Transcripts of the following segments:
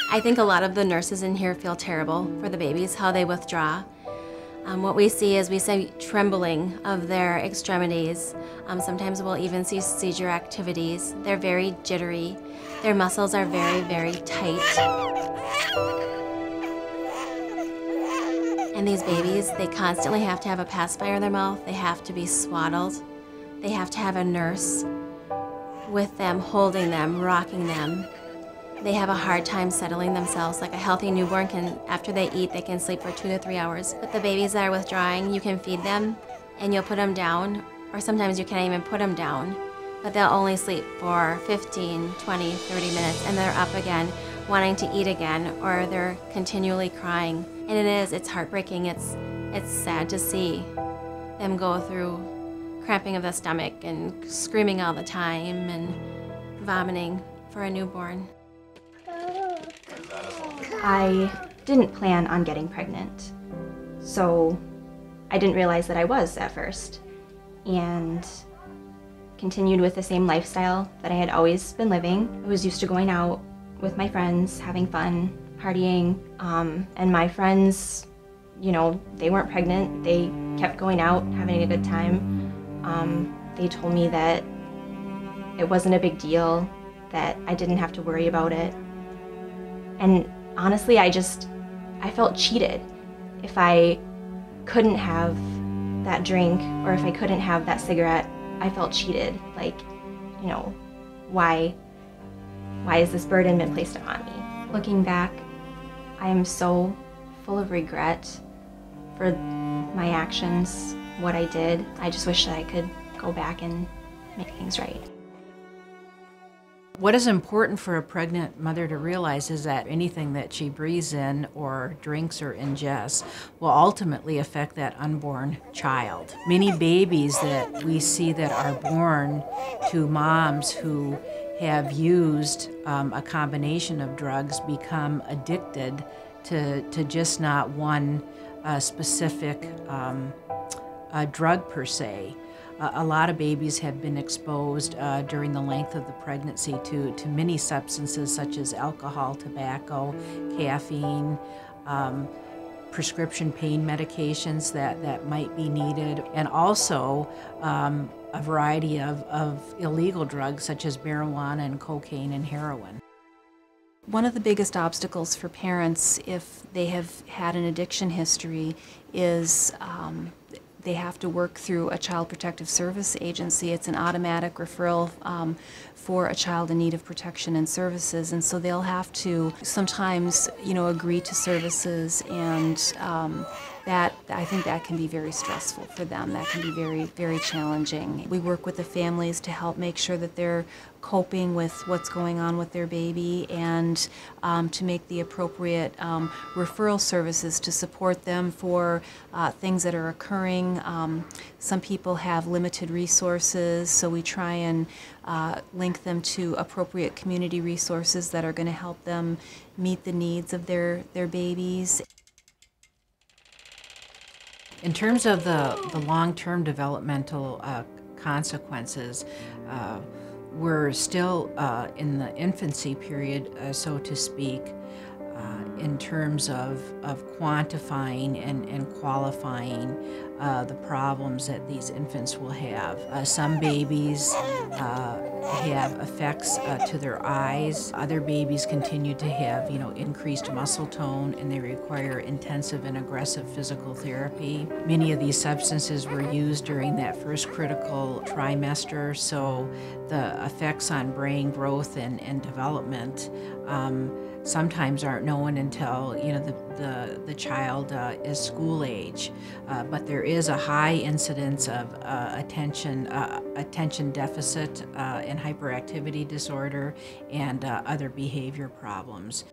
I think a lot of the nurses in here feel terrible for the babies, how they withdraw. What we see is we see trembling of their extremities. Sometimes we'll even see seizure activities. They're very jittery. Their muscles are very, very tight. And these babies, they constantly have to have a pacifier in their mouth. They have to be swaddled. They have to have a nurse with them, holding them, rocking them. They have a hard time settling themselves. Like a healthy newborn can, after they eat, they can sleep for 2 to 3 hours. But the babies that are withdrawing, you can feed them and you'll put them down, or sometimes you can't even put them down, but they'll only sleep for 15, 20, 30 minutes and they're up again, wanting to eat again, or they're continually crying. And it's heartbreaking. It's sad to see them go through cramping of the stomach and screaming all the time and vomiting for a newborn. I didn't plan on getting pregnant, so I didn't realize that I was at first, and continued with the same lifestyle that I had always been living. I was used to going out with my friends, having fun, partying, and my friends, you know, they weren't pregnant. They kept going out, having a good time. They told me that it wasn't a big deal, that I didn't have to worry about it. And honestly, I felt cheated. If I couldn't have that drink, or if I couldn't have that cigarette, I felt cheated. Like, you know, why has this burden been placed upon me? Looking back, I am so full of regret for my actions, what I did. I just wish that I could go back and make things right. What is important for a pregnant mother to realize is that anything that she breathes in or drinks or ingests will ultimately affect that unborn child. Many babies that we see that are born to moms who have used a combination of drugs become addicted to just not one specific drug per se. A lot of babies have been exposed during the length of the pregnancy to many substances such as alcohol, tobacco, caffeine, prescription pain medications that might be needed, and also a variety of illegal drugs such as marijuana and cocaine and heroin. One of the biggest obstacles for parents if they have had an addiction history is they have to work through a Child Protective Service agency. It's an automatic referral for a child in need of protection and services, and so they'll have to sometimes, you know, agree to services, and I think that can be very stressful for them. That can be very, very challenging. We work with the families to help make sure that they're coping with what's going on with their baby, and to make the appropriate referral services to support them for things that are occurring. Some people have limited resources, so we try and link them to appropriate community resources that are going to help them meet the needs of their babies. In terms of the long-term developmental consequences, we're still in the infancy period, so to speak, in terms of quantifying and qualifying the problems that these infants will have. Some babies have effects to their eyes. Other babies continue to have, you know, increased muscle tone, and they require intensive and aggressive physical therapy. Many of these substances were used during that first critical trimester, so the effects on brain growth and development sometimes aren't known until, you know, the child is school age. But there is a high incidence of attention deficit and hyperactivity disorder and other behavior problems.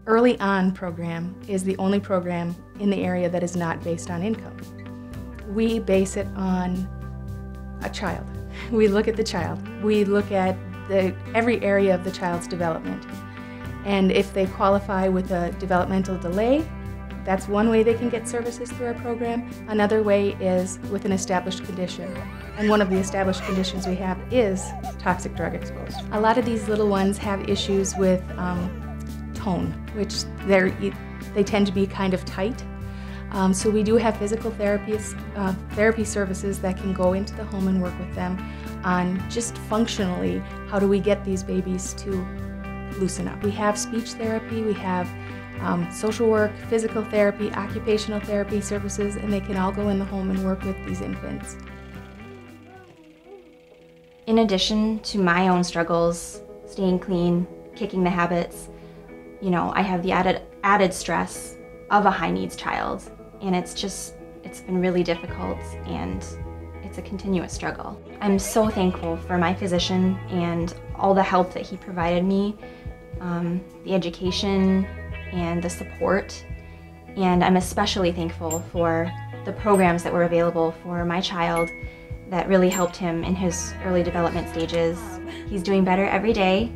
Early On program is the only program in the area that is not based on income. We base it on a child. We look at the child. We look at every area of the child's development. And if they qualify with a developmental delay, that's one way they can get services through our program. Another way is with an established condition. And one of the established conditions we have is toxic drug exposed. A lot of these little ones have issues with tone, which they tend to be kind of tight. So we do have physical therapy services that can go into the home and work with them on just functionally, how do we get these babies to loosen up. We have speech therapy, we have social work, physical therapy, occupational therapy services, and they can all go in the home and work with these infants. In addition to my own struggles, staying clean, kicking the habits, I have the added stress of a high needs child, and it's been really difficult, and it's a continuous struggle. I'm so thankful for my physician and all the help that he provided me, the education and the support, and I'm especially thankful for the programs that were available for my child that really helped him in his early development stages. He's doing better every day.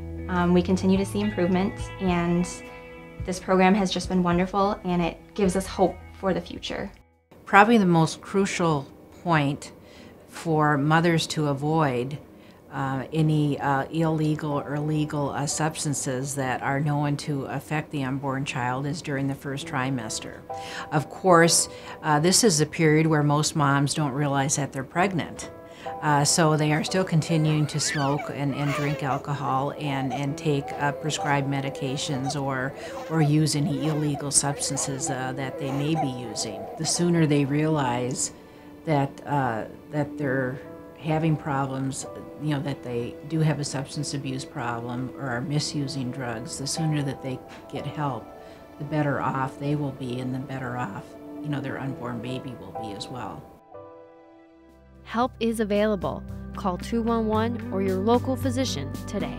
We continue to see improvement, and this program has just been wonderful, and it gives us hope for the future. Probably the most crucial point for mothers to avoid any illegal or legal substances that are known to affect the unborn child is during the first trimester. Of course, this is a period where most moms don't realize that they're pregnant. So they are still continuing to smoke and drink alcohol and take prescribed medications or use any illegal substances that they may be using. The sooner they realize that they're having problems, that they do have a substance abuse problem or are misusing drugs, the sooner that they get help, the better off they will be, and the better off, their unborn baby will be as well. Help is available. Call 211 or your local physician today.